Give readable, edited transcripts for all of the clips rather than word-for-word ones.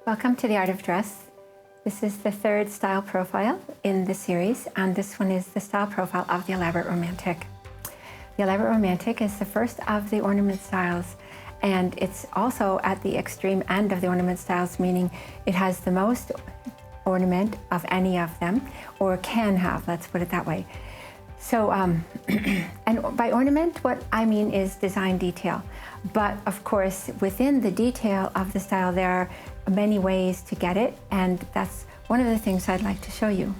Welcome to the Art of Dress. This is the third style profile in the series, and this one is the style profile of the Elaborate Romantic. The Elaborate Romantic is the first of the ornament styles, and it's also at the extreme end of the ornament styles, meaning it has the most ornament of any of them, or can have, let's put it that way. So, and by ornament, what I mean is design detail. But of course, within the detail of the style, there are many ways to get it, and that's one of the things I'd like to show you.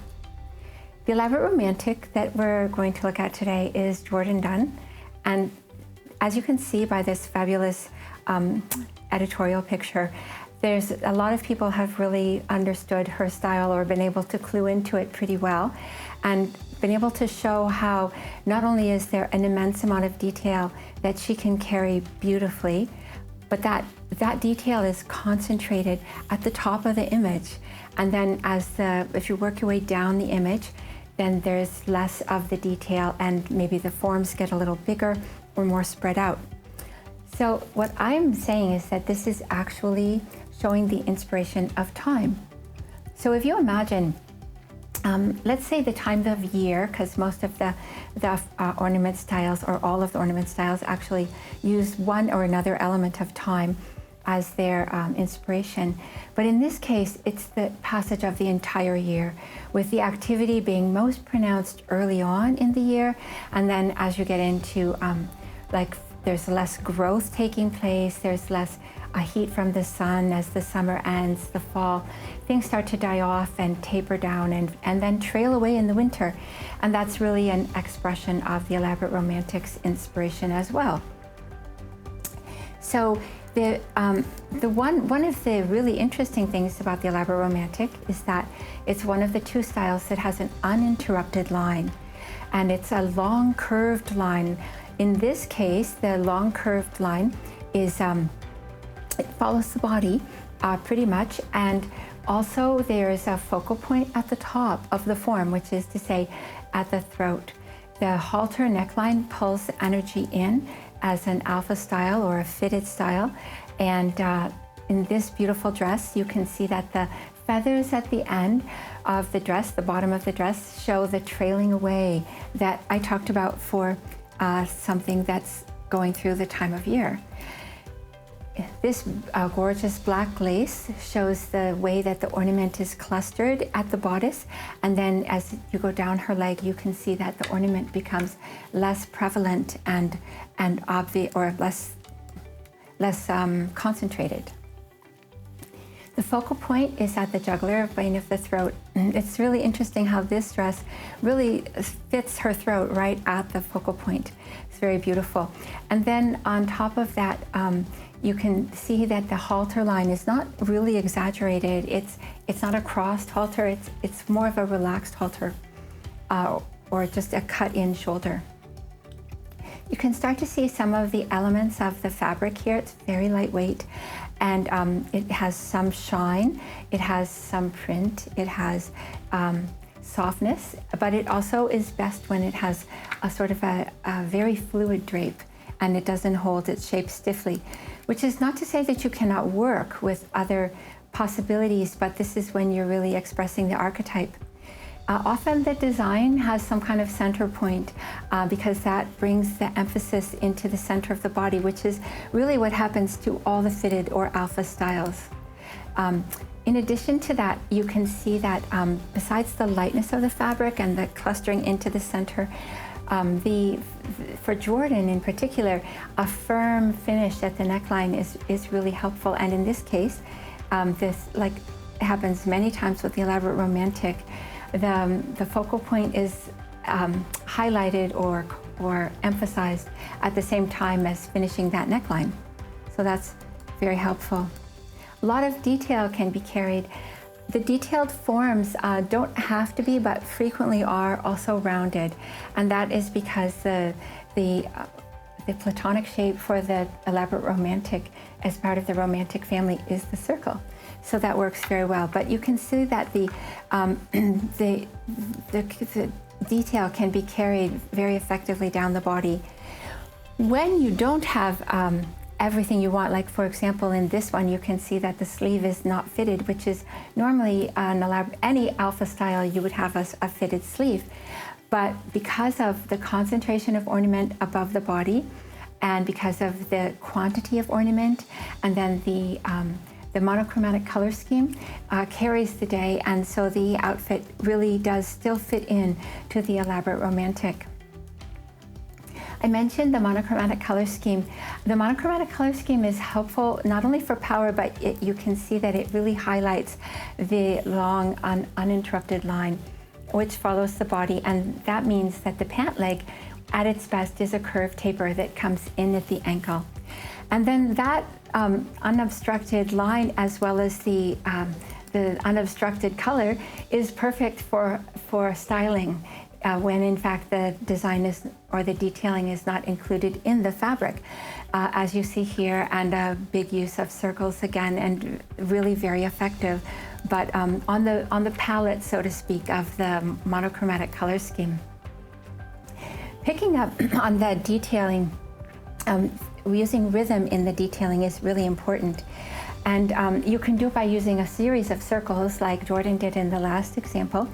The Elaborate Romantic that we're going to look at today is Jourdan Dunn, and as you can see by this fabulous editorial picture, there's a lot of people have really understood her style or been able to clue into it pretty well, and been able to show how not only is there an immense amount of detail that she can carry beautifully, but that detail is concentrated at the top of the image. And then if you work your way down the image, then there's less of the detail and maybe the forms get a little bigger or more spread out. So what I'm saying is that this is actually showing the inspiration of time. So if you imagine, let's say the time of year, because most of the ornament styles, or all of the ornament styles, actually use one or another element of time as their inspiration. But in this case, it's the passage of the entire year, with the activity being most pronounced early on in the year, and then as you get into, there's less growth taking place, there's less heat from the sun as the summer ends, the fall, things start to die off and taper down and then trail away in the winter. And that's really an expression of the Elaborate Romantic's inspiration as well. So one of the really interesting things about the Elaborate Romantic is that it's one of the two styles that has an uninterrupted line, and it's a long curved line. In this case, the long curved line is it follows the body pretty much, and also there is a focal point at the top of the form, which is to say at the throat. The halter neckline pulls the energy in as an alpha style or a fitted style, and in this beautiful dress you can see that the feathers at the end of the dress, the bottom of the dress, show the trailing away that I talked about for something that's going through the time of year. This gorgeous black lace shows the way that the ornament is clustered at the bodice, and then as you go down her leg, you can see that the ornament becomes less prevalent and obvious, or less concentrated. The focal point is at the jugular vein of the throat. It's really interesting how this dress really fits her throat right at the focal point. It's very beautiful. And then on top of that, you can see that the halter line is not really exaggerated. It's not a crossed halter. It's more of a relaxed halter, or just a cut-in shoulder. You can start to see some of the elements of the fabric here. It's very lightweight, and it has some shine, it has some print, it has softness, but it also is best when it has a sort of a very fluid drape, and it doesn't hold its shape stiffly, which is not to say that you cannot work with other possibilities, but this is when you're really expressing the archetype. Often the design has some kind of center point because that brings the emphasis into the center of the body, which is really what happens to all the fitted or alpha styles. In addition to that, you can see that besides the lightness of the fabric and the clustering into the center, for Jourdan in particular, a firm finish at the neckline is really helpful. And in this case, this, like happens many times with the Elaborate Romantic, the focal point is highlighted or emphasized at the same time as finishing that neckline. So that's very helpful. A lot of detail can be carried. The detailed forms don't have to be, but frequently are also rounded, and that is because the Platonic shape for the Elaborate Romantic as part of the Romantic family is the circle. So that works very well. But you can see that the detail can be carried very effectively down the body. When you don't have everything you want. Like for example, in this one, you can see that the sleeve is not fitted, which is normally any alpha style you would have a fitted sleeve. But because of the concentration of ornament above the body, and because of the quantity of ornament, and then the monochromatic color scheme carries the day, and so the outfit really does still fit in to the elaborate romantic. I mentioned the monochromatic color scheme. The monochromatic color scheme is helpful not only for power, but you can see that it really highlights the long, uninterrupted line which follows the body, and that means that the pant leg at its best is a curved taper that comes in at the ankle. And then that unobstructed line, as well as the unobstructed color, is perfect for styling when in fact the design is, or the detailing is not included in the fabric, as you see here, and a big use of circles again, and really very effective, but on the palette, so to speak, of the monochromatic color scheme. Picking up on the detailing, using rhythm in the detailing is really important. And you can do it by using a series of circles like Jourdan did in the last example.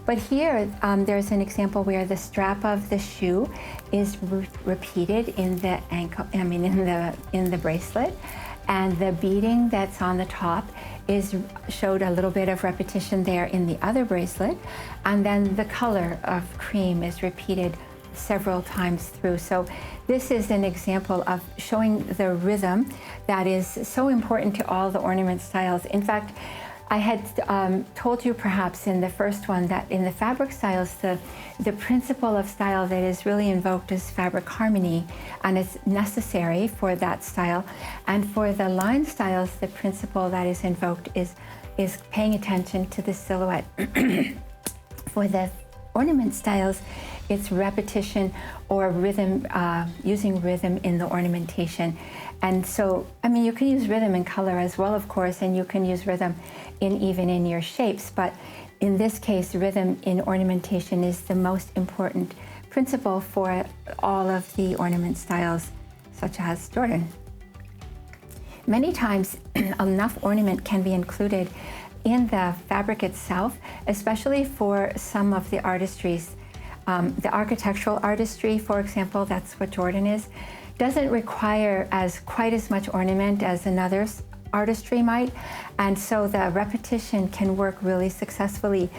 But here, there's an example where the strap of the shoe is repeated in the ankle, in the bracelet. And the beading that's on the top showed a little bit of repetition there in the other bracelet. And then the color of cream is repeated several times through. So this is an example of showing the rhythm that is so important to all the ornament styles. In fact, I had told you perhaps in the first one that in the fabric styles, the principle of style that is really invoked is fabric harmony, and it's necessary for that style. And for the line styles, the principle that is invoked is paying attention to the silhouette. For the ornament styles, it's repetition or rhythm, using rhythm in the ornamentation. And so, you can use rhythm in color as well, of course, and you can use rhythm even in your shapes, but in this case, rhythm in ornamentation is the most important principle for all of the ornament styles, such as Jourdan. Many times, enough ornament can be included in the fabric itself, especially for some of the artistries. The architectural artistry, for example, that's what Jourdan is, doesn't require quite as much ornament as another artistry might, and so the repetition can work really successfully.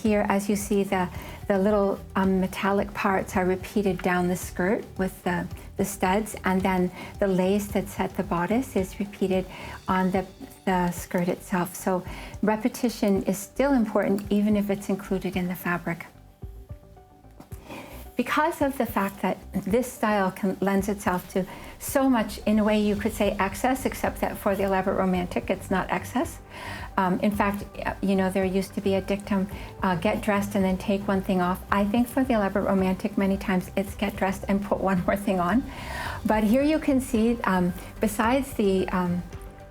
Here, as you see, the little metallic parts are repeated down the skirt with the studs, and then the lace that's at the bodice is repeated on the skirt itself. So repetition is still important even if it's included in the fabric. Because of the fact that this style lends itself to so much, in a way you could say excess, except that for the elaborate romantic, it's not excess. In fact, there used to be a dictum, get dressed and then take one thing off. I think for the elaborate romantic, many times it's get dressed and put one more thing on. But here you can see, besides the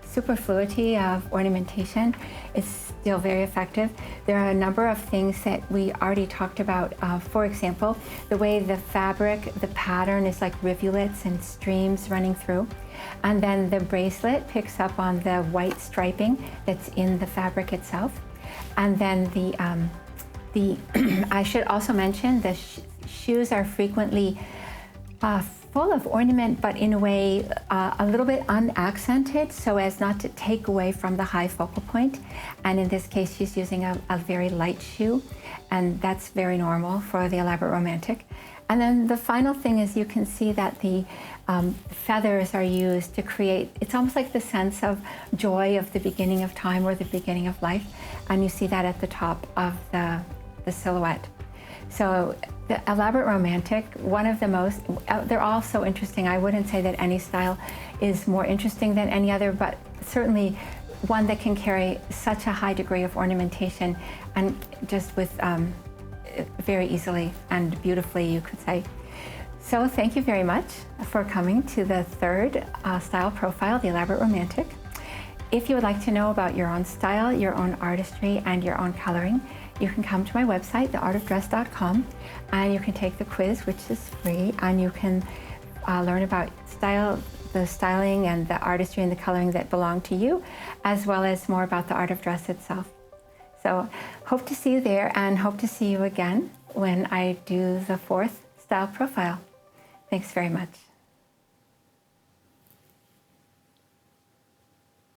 superfluity of ornamentation, it's still very effective. There are a number of things that we already talked about. For example, the way the fabric, the pattern is like rivulets and streams running through. And then the bracelet picks up on the white striping that's in the fabric itself. And then I should also mention the shoes are frequently full of ornament, but in a way a little bit unaccented, so as not to take away from the high focal point. And in this case, she's using a very light shoe, and that's very normal for the elaborate romantic. And then the final thing is you can see that the feathers are used to create, it's almost like the sense of joy of the beginning of time or the beginning of life, and you see that at the top of the silhouette. So the elaborate romantic, one of the most, they're all so interesting. I wouldn't say that any style is more interesting than any other, but certainly one that can carry such a high degree of ornamentation, and just with very easily and beautifully, you could say. So thank you very much for coming to the third style profile, the elaborate romantic. If you would like to know about your own style, your own artistry, and your own coloring, you can come to my website, theartofdress.com, and you can take the quiz, which is free, and you can learn about style the styling and the artistry and the coloring that belong to you, as well as more about the art of dress itself. So hope to see you there, and hope to see you again when I do the 4th style profile. Thanks very much.